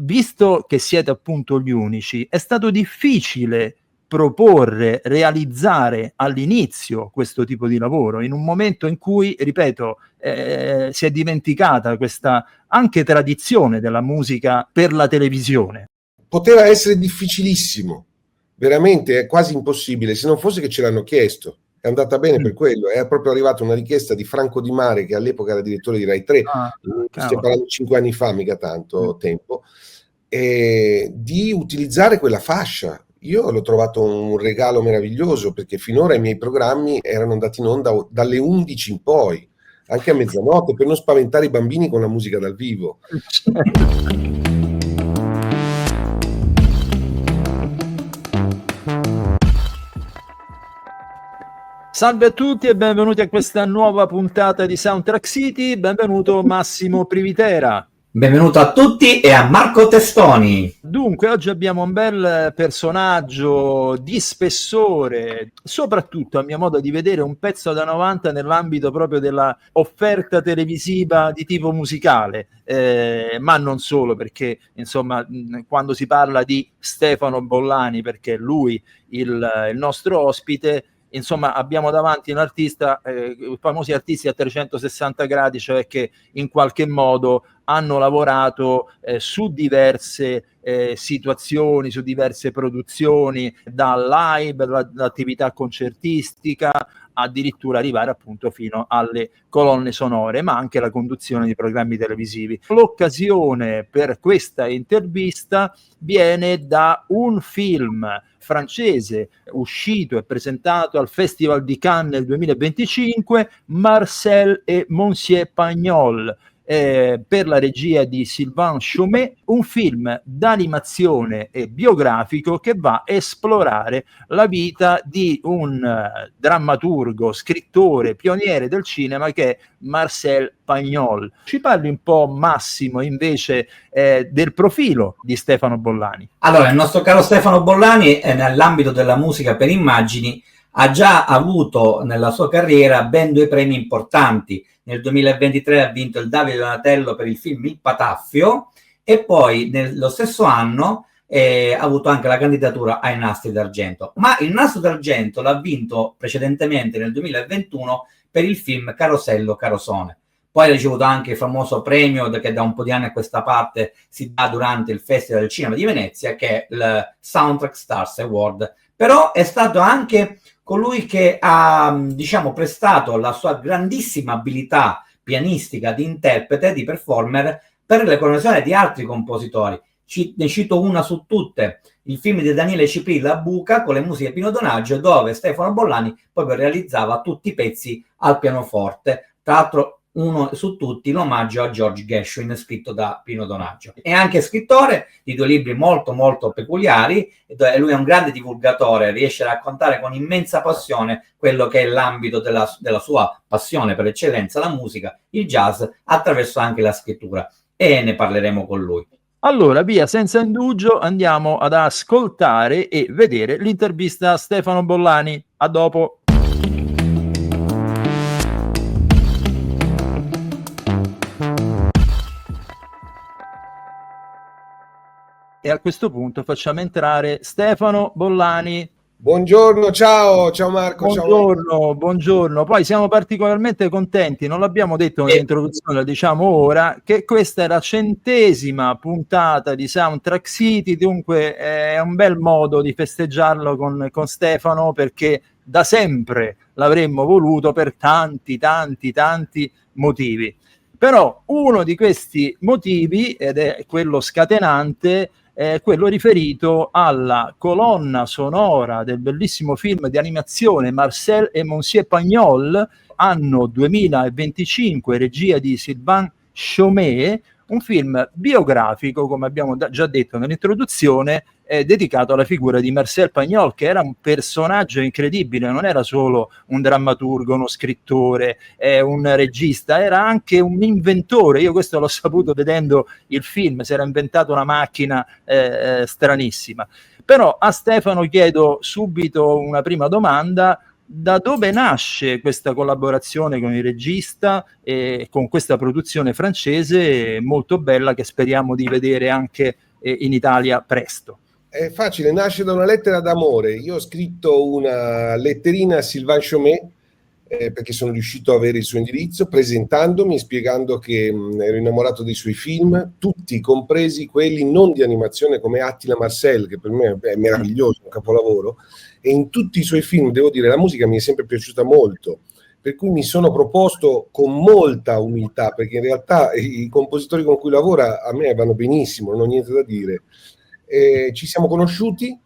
visto che siete appunto gli unici, è stato difficile proporre, realizzare all'inizio questo tipo di lavoro, in un momento in cui, ripeto, si è dimenticata questa anche tradizione della musica per la televisione. Poteva essere difficilissimo, veramente è quasi impossibile, se non fosse che ce l'hanno chiesto. È andata bene per quello, è proprio arrivata una richiesta di Franco Di Mare, che all'epoca era direttore di Rai 3, stiamo parlando 5 anni fa, mica tanto tempo, di utilizzare quella fascia. Io l'ho trovato un regalo meraviglioso, perché finora i miei programmi erano andati in onda dalle 11 in poi, anche a mezzanotte, per non spaventare i bambini con la musica dal vivo. Salve a tutti e benvenuti a questa nuova puntata di Soundtrack City. Benvenuto Massimo Privitera. Benvenuto a tutti e a Marco Testoni. Dunque, oggi abbiamo un bel personaggio di spessore, soprattutto a mio modo di vedere un pezzo da 90 nell'ambito proprio della offerta televisiva di tipo musicale, ma non solo, perché insomma quando si parla di Stefano Bollani, perché è lui il nostro ospite, insomma abbiamo davanti un artista, famosi artisti a 360 gradi, cioè che in qualche modo hanno lavorato su diverse situazioni, su diverse produzioni, dal live, l'attività concertistica, addirittura arrivare appunto fino alle colonne sonore, ma anche la conduzione di programmi televisivi. L'occasione per questa intervista viene da un film francese uscito e presentato al Festival di Cannes nel 2025, Marcel et Monsieur Pagnol, per la regia di Sylvain Chomet, un film d'animazione e biografico che va a esplorare la vita di un drammaturgo, scrittore, pioniere del cinema che è Marcel Pagnol. Ci parli un po', Massimo, invece del profilo di Stefano Bollani. Allora, il nostro caro Stefano Bollani, nell'ambito della musica per immagini, ha già avuto nella sua carriera ben 2 premi importanti. Nel 2023 ha vinto il Davide Donatello per il film Il Pataffio e poi nello stesso anno ha avuto anche la candidatura ai Nastri d'Argento. Ma il Nastro d'Argento l'ha vinto precedentemente nel 2021 per il film Carosello Carosone. Poi ha ricevuto anche il famoso premio che da un po' di anni a questa parte si dà durante il Festival del Cinema di Venezia, che è il Soundtrack Stars Award. Però è stato anche colui che ha, diciamo, prestato la sua grandissima abilità pianistica di interprete, di performer, per le collaborazioni di altri compositori. Ne cito una su tutte, il film di Daniele Ciprì, La Buca, con le musiche di Pino Donaggio, dove Stefano Bollani proprio realizzava tutti i pezzi al pianoforte. Tra l'altro, uno su tutti, l'omaggio a George Gershwin, scritto da Pino Donaggio. È anche scrittore di 2 libri molto molto peculiari, e lui è un grande divulgatore, riesce a raccontare con immensa passione quello che è l'ambito della sua passione per eccellenza, la musica, il jazz, attraverso anche la scrittura, e ne parleremo con lui. Allora, via, senza indugio, andiamo ad ascoltare e vedere l'intervista a Stefano Bollani. A dopo. E a questo punto facciamo entrare Stefano Bollani. Buongiorno, ciao Marco. Buongiorno. Poi siamo particolarmente contenti, non l'abbiamo detto nell'introduzione, lo diciamo ora, che questa è la 100ª puntata di Soundtrack City, dunque è un bel modo di festeggiarlo con Stefano, perché da sempre l'avremmo voluto per tanti motivi. Però uno di questi motivi, ed è quello scatenante, quello riferito alla colonna sonora del bellissimo film di animazione Marcel et Monsieur Pagnol, anno 2025, regia di Sylvain Chomet, un film biografico, come abbiamo già detto nell'introduzione, dedicato alla figura di Marcel Pagnol, che era un personaggio incredibile, non era solo un drammaturgo, uno scrittore, un regista, era anche un inventore. Io questo l'ho saputo vedendo il film, si era inventato una macchina stranissima. Però a Stefano chiedo subito una prima domanda: da dove nasce questa collaborazione con il regista e con questa produzione francese molto bella, che speriamo di vedere anche in Italia presto? È facile, nasce da una lettera d'amore. Io ho scritto una letterina a Sylvain Chomet, perché sono riuscito a avere il suo indirizzo, presentandomi e spiegando che ero innamorato dei suoi film, tutti, compresi quelli non di animazione come Attila Marcel, che per me è meraviglioso, un capolavoro, e in tutti i suoi film, devo dire, la musica mi è sempre piaciuta molto, per cui mi sono proposto con molta umiltà, perché in realtà i compositori con cui lavora a me vanno benissimo, non ho niente da dire. Ci siamo conosciuti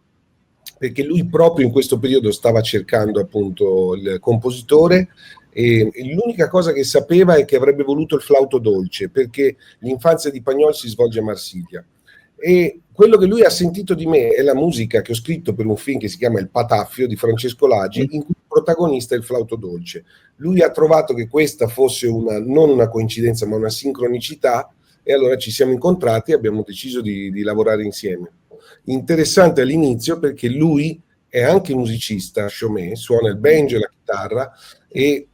perché lui proprio in questo periodo stava cercando appunto il compositore e l'unica cosa che sapeva è che avrebbe voluto il flauto dolce, perché l'infanzia di Pagnol si svolge a Marsiglia, e quello che lui ha sentito di me è la musica che ho scritto per un film che si chiama Il Pataffio di Francesco Lagi, in cui il protagonista è il flauto dolce. Lui ha trovato che questa fosse non una coincidenza ma una sincronicità, e allora ci siamo incontrati e abbiamo deciso di lavorare insieme. Interessante all'inizio perché lui è anche musicista, Chomet, suona il banjo e la chitarra e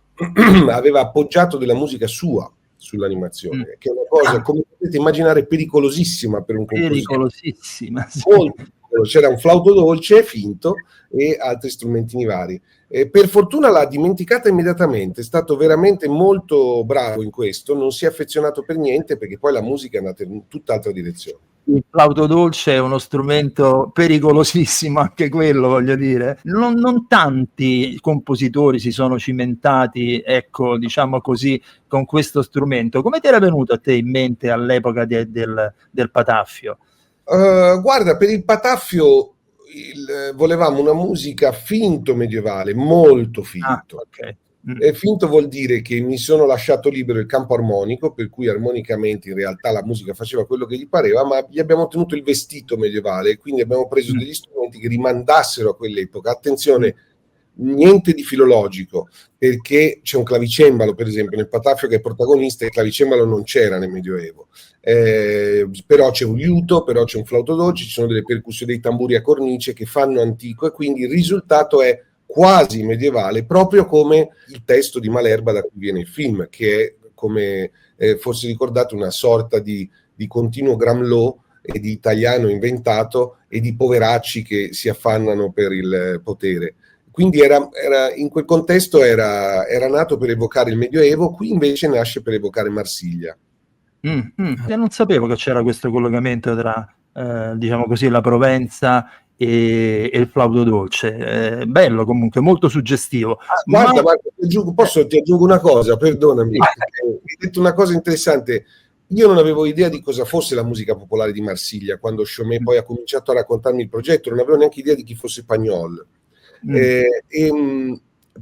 aveva appoggiato della musica sua sull'animazione, che è una cosa, come potete immaginare, pericolosissima per un compositore. Pericolosissima, sì. C'era un flauto dolce finto e altri strumentini vari. Per fortuna l'ha dimenticata immediatamente, è stato veramente molto bravo in questo, non si è affezionato per niente perché poi la musica è andata in tutt'altra direzione. Il flauto dolce è uno strumento pericolosissimo, anche quello, voglio dire. Non tanti compositori si sono cimentati, ecco, diciamo così, con questo strumento. Come ti era venuto a te in mente all'epoca del Pataffio? Guarda, per il Pataffio volevamo una musica finto medievale, molto finto. Ah, okay. Finto vuol dire che mi sono lasciato libero il campo armonico, per cui armonicamente in realtà la musica faceva quello che gli pareva, ma gli abbiamo tenuto il vestito medievale, quindi abbiamo preso degli strumenti che rimandassero a quell'epoca. Attenzione, niente di filologico, perché c'è un clavicembalo, per esempio, nel Pataffio che è protagonista, il clavicembalo non c'era nel Medioevo. Però c'è un liuto, però c'è un flauto dolce, ci sono delle percussioni, dei tamburi a cornice che fanno antico, e quindi il risultato è quasi medievale, proprio come il testo di Malerba da cui viene il film, che è, come forse ricordate, una sorta di continuo Gramlò e di italiano inventato e di poveracci che si affannano per il potere. Quindi era in quel contesto era nato per evocare il Medioevo, qui invece nasce per evocare Marsiglia. Io non sapevo che c'era questo collegamento tra, diciamo così, la Provenza e il flauto dolce. Bello comunque, molto suggestivo. Guarda, Marco, ti aggiungo una cosa, perdonami, hai detto una cosa interessante. Io non avevo idea di cosa fosse la musica popolare di Marsiglia quando Chomet poi ha cominciato a raccontarmi il progetto, non avevo neanche idea di chi fosse Pagnol.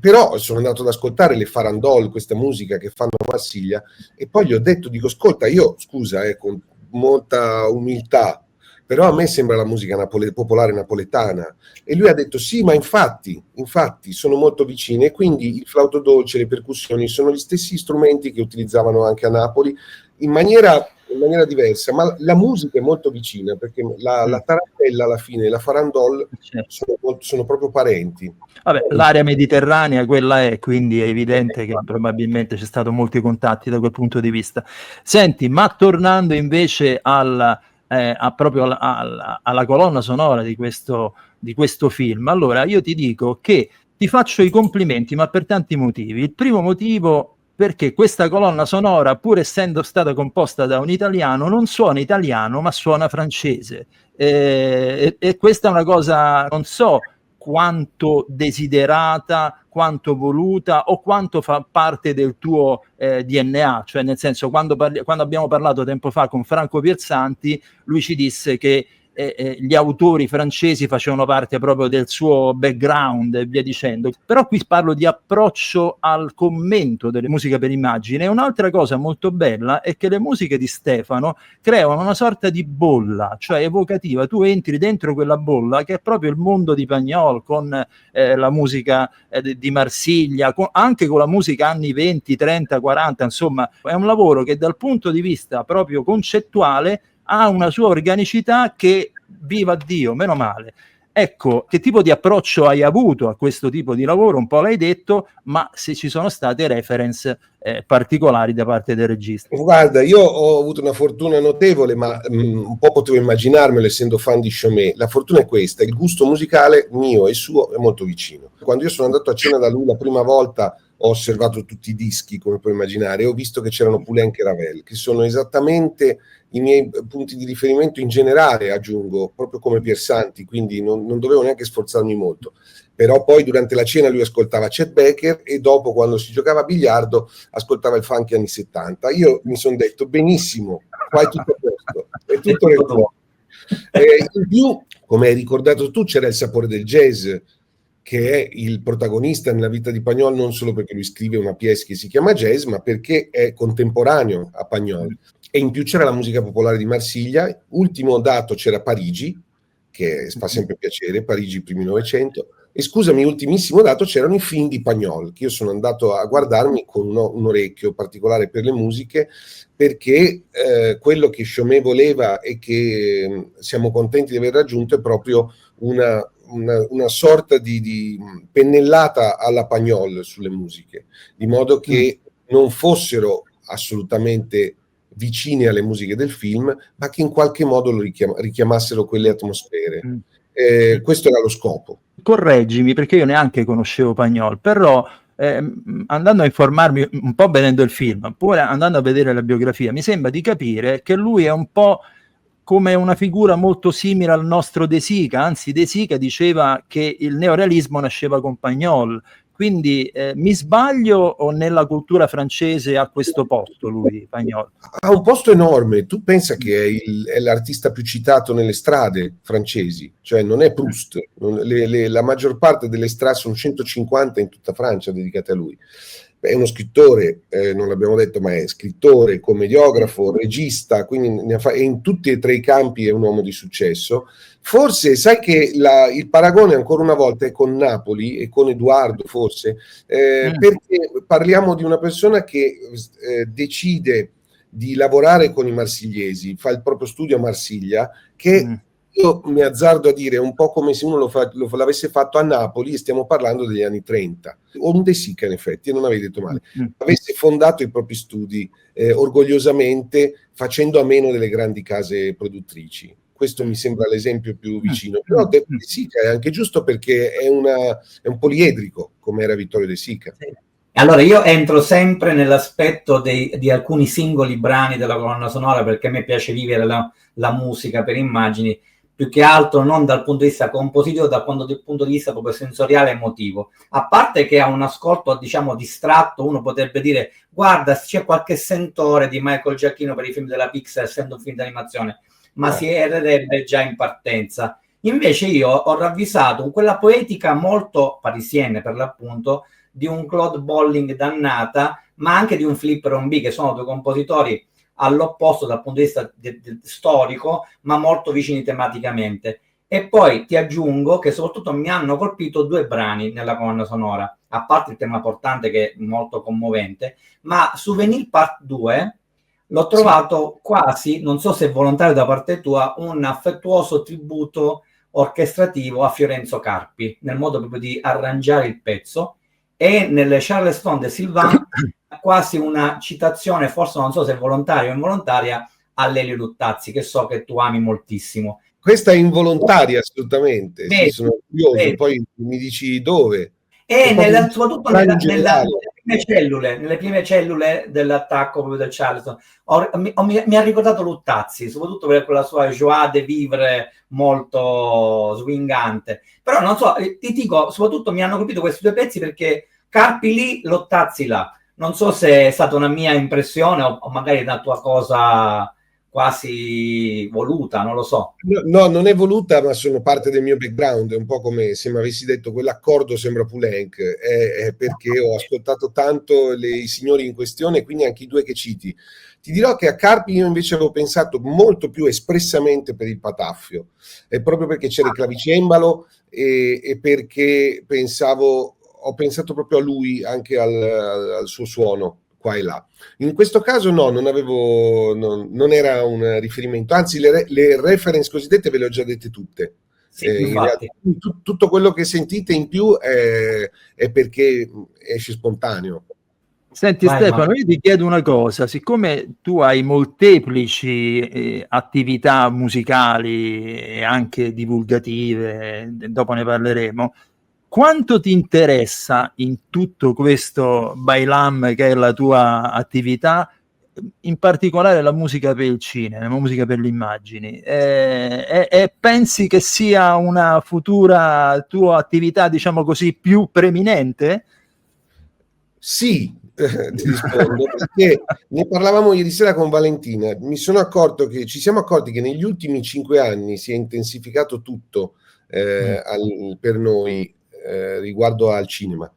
Però sono andato ad ascoltare le farandole, questa musica che fanno a Marsiglia, e poi gli ho detto, dico, ascolta, io, scusa, con molta umiltà, però a me sembra la musica popolare napoletana. E lui ha detto sì, ma infatti sono molto vicine, e quindi il flauto dolce, le percussioni sono gli stessi strumenti che utilizzavano anche a Napoli in maniera diversa, ma la musica è molto vicina, perché la tarantella alla fine, la farandole sono proprio parenti. Vabbè, l'area mediterranea quella è, quindi è evidente che probabilmente c'è stato molti contatti da quel punto di vista. Senti, ma tornando invece proprio alla colonna sonora di questo film, allora io ti dico che ti faccio i complimenti, ma per tanti motivi. Il primo motivo, perché questa colonna sonora, pur essendo stata composta da un italiano, non suona italiano, ma suona francese. E questa è una cosa, non so quanto desiderata, quanto voluta o quanto fa parte del tuo DNA, cioè nel senso, quando abbiamo parlato tempo fa con Franco Piersanti, lui ci disse che gli autori francesi facevano parte proprio del suo background e via dicendo. Però qui parlo di approccio al commento delle musiche per immagine, e un'altra cosa molto bella è che le musiche di Stefano creano una sorta di bolla, cioè evocativa. Tu entri dentro quella bolla che è proprio il mondo di Pagnol, con la musica di Marsiglia, anche con la musica anni 20, 30, 40, insomma è un lavoro che dal punto di vista proprio concettuale ha una sua organicità che, viva Dio, meno male, Ecco, che tipo di approccio hai avuto a questo tipo di lavoro? Un po' l'hai detto, ma se ci sono state reference particolari da parte del regista. Guarda, io ho avuto una fortuna notevole, ma un po' potevo immaginarmelo essendo fan di Chomet. La fortuna è questa: il gusto musicale mio e suo è molto vicino. Quando io sono andato a cena da lui la prima volta, ho osservato tutti i dischi, come puoi immaginare, e ho visto che c'erano Poulenc e Ravel, che sono esattamente i miei punti di riferimento in generale, aggiungo, proprio come Piersanti, quindi non dovevo neanche sforzarmi molto. Però poi durante la cena lui ascoltava Chet Baker e dopo, quando si giocava a biliardo, ascoltava il funky anni 70. Io mi sono detto, benissimo, qua è tutto a posto, è tutto nel cuore. In più, come hai ricordato tu, c'era il sapore del jazz, che è il protagonista nella vita di Pagnol, non solo perché lui scrive una pièce che si chiama Jazz, ma perché è contemporaneo a Pagnol. E in più c'era la musica popolare di Marsiglia. Ultimo dato, c'era Parigi, che fa sempre piacere, Parigi primi Novecento. E scusami, ultimissimo dato, c'erano i film di Pagnol, che io sono andato a guardarmi con un orecchio particolare per le musiche, perché quello che Chomet voleva e che siamo contenti di aver raggiunto è proprio una sorta di pennellata alla Pagnol sulle musiche, di modo che non fossero assolutamente vicine alle musiche del film, ma che in qualche modo lo richiamassero quelle atmosfere. Questo era lo scopo. Correggimi, perché io neanche conoscevo Pagnol, però andando a informarmi un po', vedendo il film, oppure andando a vedere la biografia, mi sembra di capire che lui è un po' come una figura molto simile al nostro De Sica, anzi De Sica diceva che il neorealismo nasceva con Pagnol. Quindi mi sbaglio o nella cultura francese ha questo posto lui, Pagnol? Ha un posto enorme. Tu pensa che è l'artista più citato nelle strade francesi, cioè non è Proust. La maggior parte delle strade, sono 150 in tutta Francia dedicate a lui. È uno scrittore, non l'abbiamo detto, ma è scrittore, commediografo, regista, quindi e in tutti e tre i campi è un uomo di successo. Forse sai che il paragone ancora una volta è con Napoli e con Edoardo, forse, perché parliamo di una persona che decide di lavorare con i marsigliesi, fa il proprio studio a Marsiglia, che io mi azzardo a dire è un po' come se uno l'avesse fatto a Napoli, e stiamo parlando degli anni 30, o un De Sica in effetti, non avevi detto male, avesse fondato i propri studi orgogliosamente, facendo a meno delle grandi case produttrici. Questo mi sembra l'esempio più vicino. Però De Sica è anche giusto perché è un poliedrico, come era Vittorio De Sica. Allora io entro sempre nell'aspetto di alcuni singoli brani della colonna sonora, perché a me piace vivere la musica per immagini, più che altro non dal punto di vista compositivo, dal punto di vista proprio sensoriale e emotivo. A parte che a un ascolto, diciamo, distratto, uno potrebbe dire, guarda, c'è qualche sentore di Michael Giacchino per i film della Pixar, essendo un film d'animazione, ma si errerebbe già in partenza. Invece io ho ravvisato quella poetica molto parisienne, per l'appunto, di un Claude Bolling dannata, ma anche di un Philippe Rombly, che sono due compositori all'opposto dal punto di vista storico, ma molto vicini tematicamente. E poi ti aggiungo che soprattutto mi hanno colpito due brani nella colonna sonora, a parte il tema portante che è molto commovente, ma Souvenir Part 2 l'ho trovato quasi, non so se volontario da parte tua, un affettuoso tributo orchestrativo a Fiorenzo Carpi, nel modo proprio di arrangiare il pezzo, e nelle Charleston de Sylvain quasi una citazione, forse non so se volontaria o involontaria, a Lelio Luttazzi, che so che tu ami moltissimo. Questa è involontaria, assolutamente. Sì, sono curioso, poi mi dici dove. E soprattutto nelle prime cellule dell'attacco proprio del Charleston mi ha ricordato Luttazzi, soprattutto per quella sua joie de vivre molto swingante. Però non so, ti dico, soprattutto mi hanno colpito questi due pezzi perché Carpi lì, Luttazzi là. Non so se è stata una mia impressione o magari una tua cosa quasi voluta, non lo so. No, non è voluta, ma sono parte del mio background. È un po' come se mi avessi detto quell'accordo sembra Poulenc, è perché ho ascoltato tanto i signori in questione, quindi anche i due che citi. Ti dirò che a Carpi io invece avevo pensato molto più espressamente per il pataffio, proprio perché c'era il clavicembalo e perché ho pensato proprio a lui, anche al suo suono qua e là. In questo caso no, non era un riferimento, anzi le reference cosiddette ve le ho già dette tutte. infatti. Tutto quello che sentite in più è perché esce spontaneo. Senti Stefano, io ti chiedo una cosa, siccome tu hai molteplici attività musicali e anche divulgative, dopo ne parleremo, quanto ti interessa in tutto questo Bailam che è la tua attività, in particolare la musica per il cinema, la musica per le immagini, e pensi che sia una futura tua attività, diciamo così, più preminente? Sì, ti rispondo, perché ne parlavamo ieri sera con Valentina. Ci siamo accorti che negli ultimi 5 anni si è intensificato tutto per noi riguardo al cinema,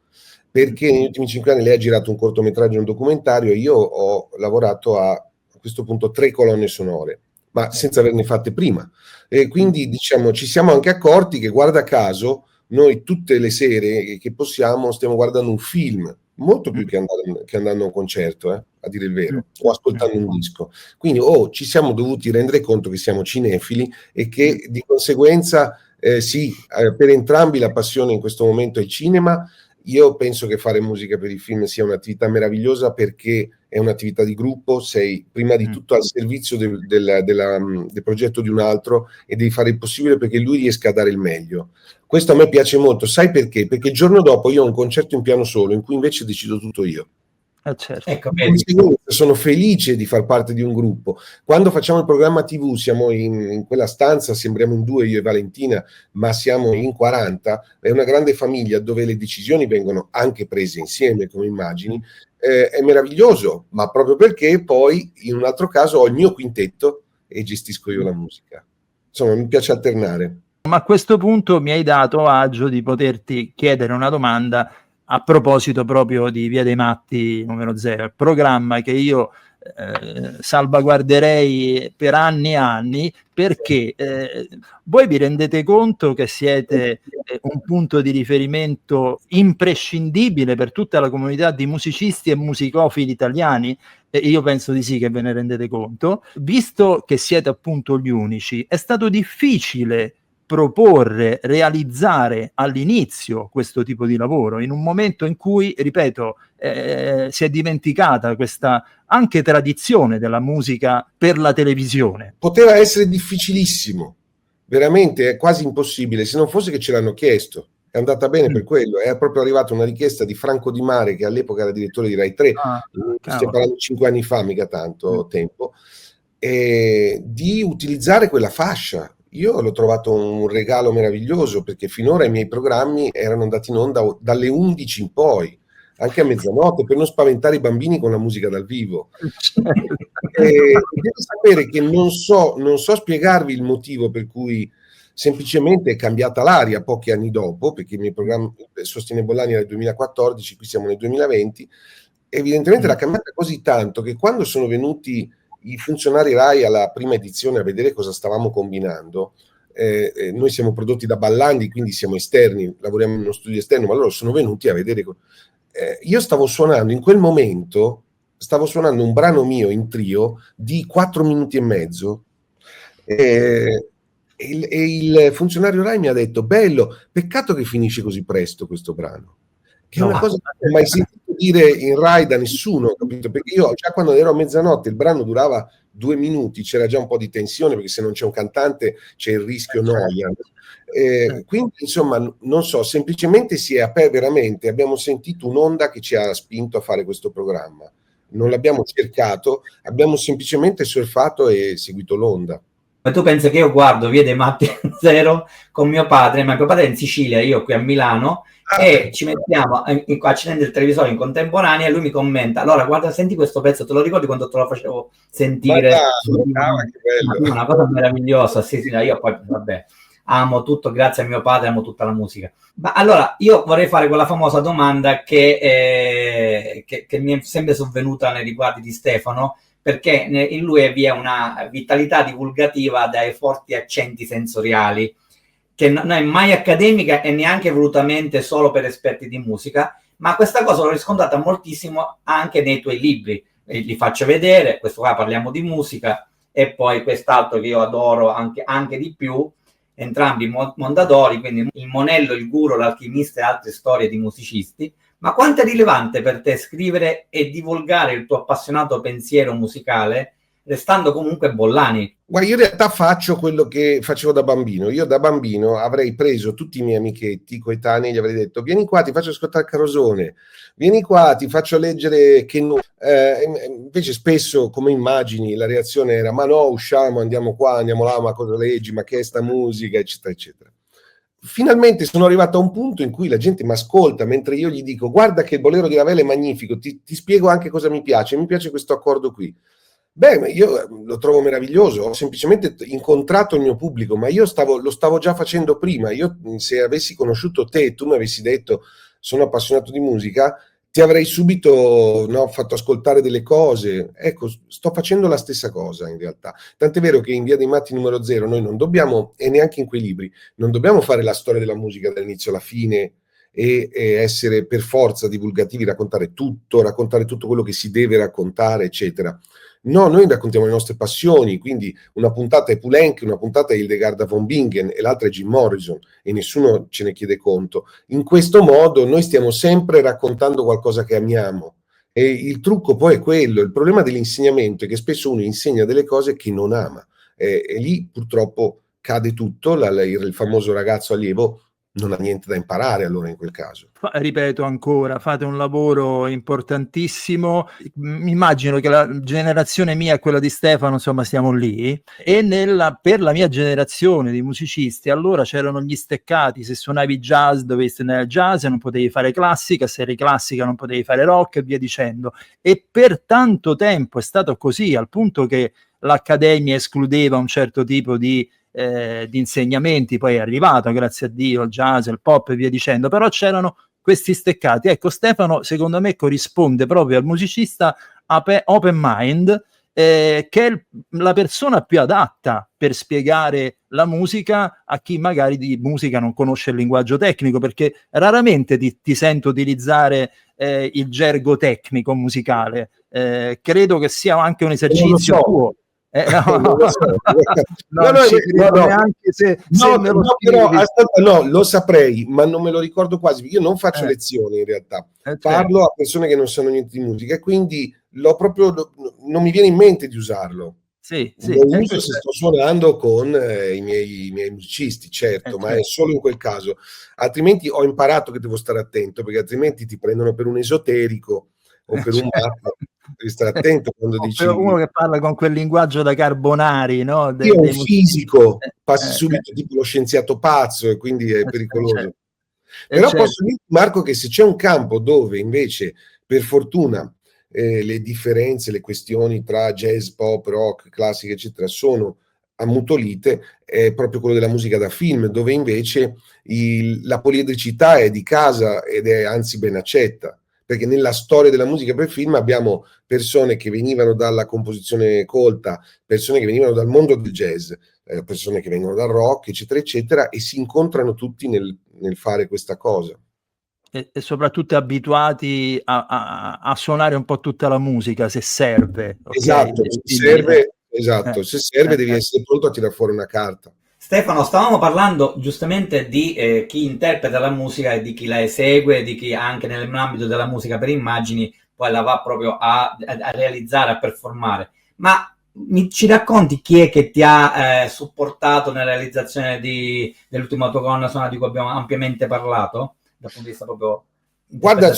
perché negli ultimi 5 anni lei ha girato un cortometraggio e un documentario e io ho lavorato a questo punto 3 colonne sonore, ma senza averne fatte prima. E quindi diciamo ci siamo anche accorti che, guarda caso, noi tutte le sere che possiamo stiamo guardando un film, molto più che andando a un concerto, a dire il vero, o ascoltando un disco. Quindi ci siamo dovuti rendere conto che siamo cinefili e che di conseguenza per entrambi la passione in questo momento è il cinema. Io penso che fare musica per i film sia un'attività meravigliosa perché è un'attività di gruppo, sei prima di tutto al servizio del progetto di un altro e devi fare il possibile perché lui riesca a dare il meglio. Questo a me piace molto, sai perché? Perché il giorno dopo io ho un concerto in piano solo in cui invece decido tutto io. Certo. Ecco, sono felice di far parte di un gruppo. Quando facciamo il programma TV siamo in quella stanza, sembriamo in 2 io e Valentina, ma siamo in 40, è una grande famiglia dove le decisioni vengono anche prese insieme, come immagini. È meraviglioso, ma proprio perché poi in un altro caso ho il mio quintetto e gestisco io la musica. Insomma, mi piace alternare. Ma a questo punto mi hai dato agio di poterti chiedere una domanda a proposito proprio di Via dei Matti numero 0, il programma che io salvaguarderei per anni e anni, perché voi vi rendete conto che siete un punto di riferimento imprescindibile per tutta la comunità di musicisti e musicofili italiani? Io penso di sì che ve ne rendete conto. Visto che siete appunto gli unici, è stato difficile proporre, realizzare all'inizio questo tipo di lavoro, in un momento in cui, ripeto, si è dimenticata questa anche tradizione della musica per la televisione. Poteva essere difficilissimo, veramente è quasi impossibile, se non fosse che ce l'hanno chiesto. È andata bene per quello, è proprio arrivata una richiesta di Franco Di Mare, che all'epoca era direttore di Rai 3, stiamo parlando 5 anni fa, mica tanto tempo, di utilizzare quella fascia. Io l'ho trovato un regalo meraviglioso perché finora i miei programmi erano andati in onda dalle 11 in poi, anche a mezzanotte, per non spaventare i bambini con la musica dal vivo. Devo sapere che non so spiegarvi il motivo per cui semplicemente è cambiata l'aria pochi anni dopo, perché i miei programmi Sostiene Bollani era nel 2014, qui siamo nel 2020, evidentemente era cambiata così tanto che quando sono venuti i funzionari Rai alla prima edizione a vedere cosa stavamo combinando, noi siamo prodotti da Ballandi, quindi siamo esterni, lavoriamo in uno studio esterno, ma loro sono venuti a vedere. Io stavo suonando in quel momento, un brano mio in trio di 4 minuti e mezzo, e il funzionario Rai mi ha detto: bello, peccato che finisce così presto questo brano, che è una cosa che non ho mai sentito dire in Rai da nessuno, capito? Perché io già quando ero a mezzanotte il brano durava 2 minuti, c'era già un po' di tensione perché se non c'è un cantante c'è il rischio noia. Quindi insomma non so, semplicemente veramente abbiamo sentito un'onda che ci ha spinto a fare questo programma, non l'abbiamo cercato, abbiamo semplicemente surfato e seguito l'onda. Ma tu pensi che io guardo Via dei Matti 0 con mio padre, ma mio padre è in Sicilia, io qui a Milano, e ci mettiamo accendendo il televisore in contemporanea e lui mi commenta: allora guarda, senti questo pezzo, te lo ricordi quando te lo facevo sentire? Che bello. Una cosa meravigliosa, sì, io poi vabbè, amo tutto, grazie a mio padre, amo tutta la musica. Ma allora io vorrei fare quella famosa domanda che mi è sempre sovvenuta nei riguardi di Stefano, perché in lui vi è una vitalità divulgativa dai forti accenti sensoriali, che non è mai accademica e neanche volutamente solo per esperti di musica, ma questa cosa l'ho riscontrata moltissimo anche nei tuoi libri. Li faccio vedere, questo qua parliamo di musica, e poi quest'altro che io adoro anche di più, entrambi Mondadori, quindi il Monello, il Guru, l'Alchimista e altre storie di musicisti. Ma quanto è rilevante per te scrivere e divulgare il tuo appassionato pensiero musicale, restando comunque Bollani? Guarda, io in realtà faccio quello che facevo da bambino. Io da bambino avrei preso tutti i miei amichetti coetanei e gli avrei detto: vieni qua, ti faccio ascoltare Carosone, vieni qua, ti faccio leggere che no. Invece spesso, come immagini, la reazione era: ma no, usciamo, andiamo qua, andiamo là, ma cosa leggi, ma che è sta musica, eccetera, eccetera. Finalmente sono arrivato a un punto in cui la gente mi ascolta mentre io gli dico: guarda che il bolero di Ravel è magnifico, ti spiego anche cosa mi piace questo accordo qui. Beh, io lo trovo meraviglioso, ho semplicemente incontrato il mio pubblico, ma io lo stavo già facendo prima. Io, se avessi conosciuto te e tu mi avessi detto sono appassionato di musica, ti avrei subito, no, fatto ascoltare delle cose. Ecco, sto facendo la stessa cosa in realtà. Tant'è vero che in Via dei Matti numero 0 noi non dobbiamo, e neanche in quei libri, non dobbiamo fare la storia della musica dall'inizio alla fine e essere per forza divulgativi, raccontare tutto quello che si deve raccontare, eccetera. No, noi raccontiamo le nostre passioni, quindi una puntata è Poulenc, una puntata è Hildegarda von Bingen e l'altra è Jim Morrison, e nessuno ce ne chiede conto. In questo modo noi stiamo sempre raccontando qualcosa che amiamo, e il trucco poi è quello. Il problema dell'insegnamento è che spesso uno insegna delle cose che non ama, e lì purtroppo cade tutto. Il famoso ragazzo allievo non ha niente da imparare allora in quel caso. Ripeto ancora, fate un lavoro importantissimo. Immagino che la generazione mia e quella di Stefano, insomma, stiamo lì, e per la mia generazione di musicisti allora c'erano gli steccati: se suonavi jazz dovevi suonare jazz, non potevi fare classica, se eri classica non potevi fare rock e via dicendo. E per tanto tempo è stato così, al punto che l'accademia escludeva un certo tipo di insegnamenti. Poi è arrivato, grazie a Dio, il jazz, il pop e via dicendo, però c'erano questi steccati. Ecco, Stefano secondo me corrisponde proprio al musicista open mind, che è la persona più adatta per spiegare la musica a chi magari di musica non conosce il linguaggio tecnico, perché raramente ti sento utilizzare il gergo tecnico musicale. Credo che sia anche un esercizio tuo. Lo saprei, ma non me lo ricordo quasi. Io non faccio lezioni in realtà, parlo a persone che non sanno niente di musica, e quindi non mi viene in mente di usarlo. Lo uso se sto suonando con i miei musicisti, certo, ma è solo in quel caso. Altrimenti ho imparato che devo stare attento, perché altrimenti ti prendono per un esoterico o per un matto. Devi stare attento quando dici uno che parla con quel linguaggio da Carbonari, no? Io un fisico, passi subito tipo lo scienziato pazzo, e quindi è pericoloso. Però posso dire, Marco, che se c'è un campo dove invece per fortuna le differenze, le questioni tra jazz, pop, rock, classica eccetera sono ammutolite, è proprio quello della musica da film, dove invece la poliedricità è di casa ed è anzi ben accetta. Perché nella storia della musica per film abbiamo persone che venivano dalla composizione colta, persone che venivano dal mondo del jazz, persone che vengono dal rock, eccetera, eccetera, e si incontrano tutti nel fare questa cosa. E soprattutto abituati a suonare un po' tutta la musica, se serve. Esatto, se serve devi essere pronto a tirare fuori una carta. Stefano, stavamo parlando giustamente di chi interpreta la musica e di chi la esegue, di chi anche nell'ambito della musica per immagini poi la va proprio a realizzare, a performare. Ma ci racconti chi è che ti ha supportato nella realizzazione dell'ultima tua colonna sonora di cui abbiamo ampiamente parlato, dal punto di vista proprio... Guarda,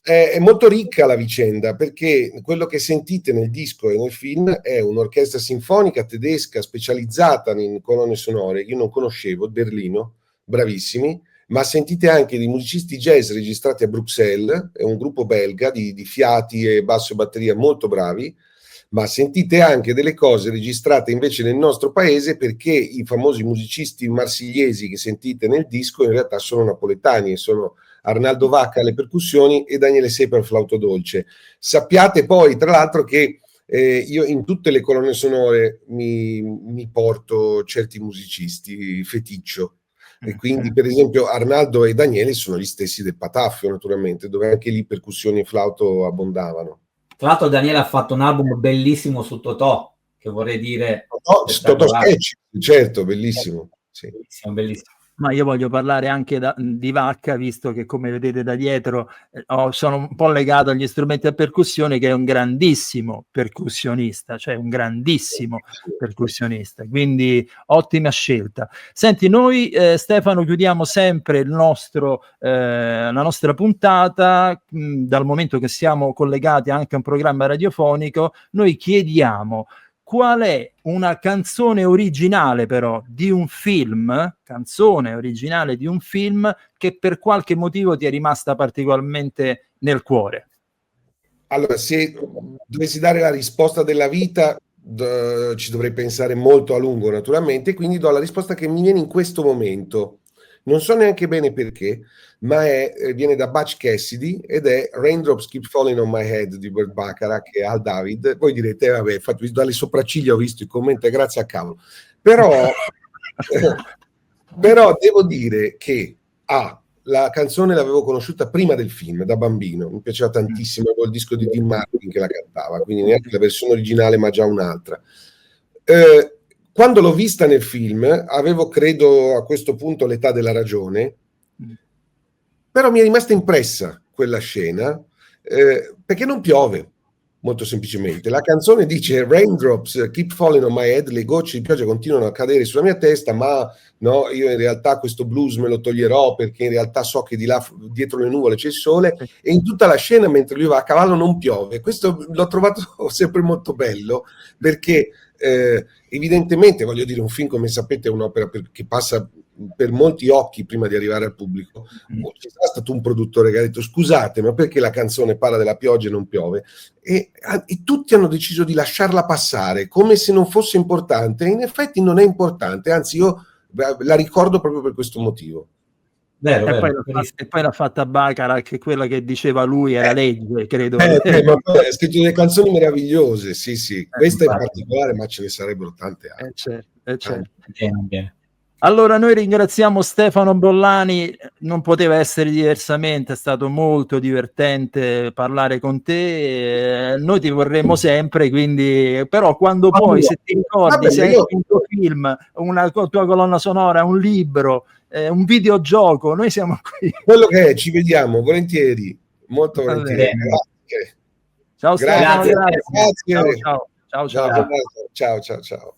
è molto ricca la vicenda, perché quello che sentite nel disco e nel film è un'orchestra sinfonica tedesca specializzata in colonne sonore. Io non conoscevo, Berlino, bravissimi, ma sentite anche dei musicisti jazz registrati a Bruxelles, è un gruppo belga di fiati e basso e batteria molto bravi, ma sentite anche delle cose registrate invece nel nostro paese, perché i famosi musicisti marsigliesi che sentite nel disco in realtà sono napoletani, e sono Arnaldo Vacca alle percussioni e Daniele Sepe al flauto dolce. Sappiate poi, tra l'altro, che io in tutte le colonne sonore mi porto certi musicisti feticcio, e quindi per esempio Arnaldo e Daniele sono gli stessi del Pataffio, naturalmente, dove anche lì percussioni e flauto abbondavano. Tra l'altro Daniele ha fatto un album bellissimo su Totò, che vorrei dire... Totò Sketch, certo, bellissimo. Sì. Bellissimo, bellissimo. Ma io voglio parlare anche di Vacca, visto che, come vedete da dietro, sono un po' legato agli strumenti a percussione, che è un grandissimo percussionista, cioè un grandissimo percussionista, quindi ottima scelta. Senti, noi Stefano chiudiamo sempre il nostro, la nostra puntata, dal momento che siamo collegati anche a un programma radiofonico, noi chiediamo qual è una canzone originale però di un film, canzone originale di un film che per qualche motivo ti è rimasta particolarmente nel cuore. Allora, se dovessi dare la risposta della vita, ci dovrei pensare molto a lungo, naturalmente, quindi do la risposta che mi viene in questo momento. Non so neanche bene perché, ma viene da Butch Cassidy ed è Raindrops Keep Falling on My Head di Burt Bacharach e Al David. Voi direte, vabbè, dalle sopracciglia ho visto i commenti, grazie a cavolo. Però devo dire che la canzone l'avevo conosciuta prima del film, da bambino, mi piaceva tantissimo, avevo il disco di Dean Martin che la cantava, quindi neanche la versione originale, ma già un'altra. Quando l'ho vista nel film, avevo, credo, a questo punto l'età della ragione, però mi è rimasta impressa quella scena, perché non piove, molto semplicemente. La canzone dice Raindrops keep falling on my head, le gocce di pioggia continuano a cadere sulla mia testa, ma no, io in realtà questo blues me lo toglierò perché in realtà so che di là dietro le nuvole c'è il sole, e in tutta la scena mentre lui va a cavallo non piove. Questo l'ho trovato sempre molto bello, perché evidentemente, voglio dire, un film, come sapete, è un'opera che passa per molti occhi prima di arrivare al pubblico. C'è stato un produttore che ha detto scusate, ma perché la canzone parla della pioggia e non piove? E tutti hanno deciso di lasciarla passare come se non fosse importante, e in effetti non è importante, anzi io la ricordo proprio per questo motivo. Vero, E poi l'ha fatta Bacharach, che quella che diceva lui era legge, credo. Ma ha scritto delle canzoni meravigliose, sì. Questa in particolare, ma ce ne sarebbero tante altre. Certo. Bene. Allora noi ringraziamo Stefano Bollani, non poteva essere diversamente, è stato molto divertente parlare con te, noi ti vorremmo sempre, quindi però quando poi, se ti ricordi, se hai un tuo film, una tua colonna sonora, un libro, un videogioco, noi siamo qui. Quello che è, ci vediamo volentieri, molto volentieri. Ciao Stefano, grazie. Ciao. Ciao.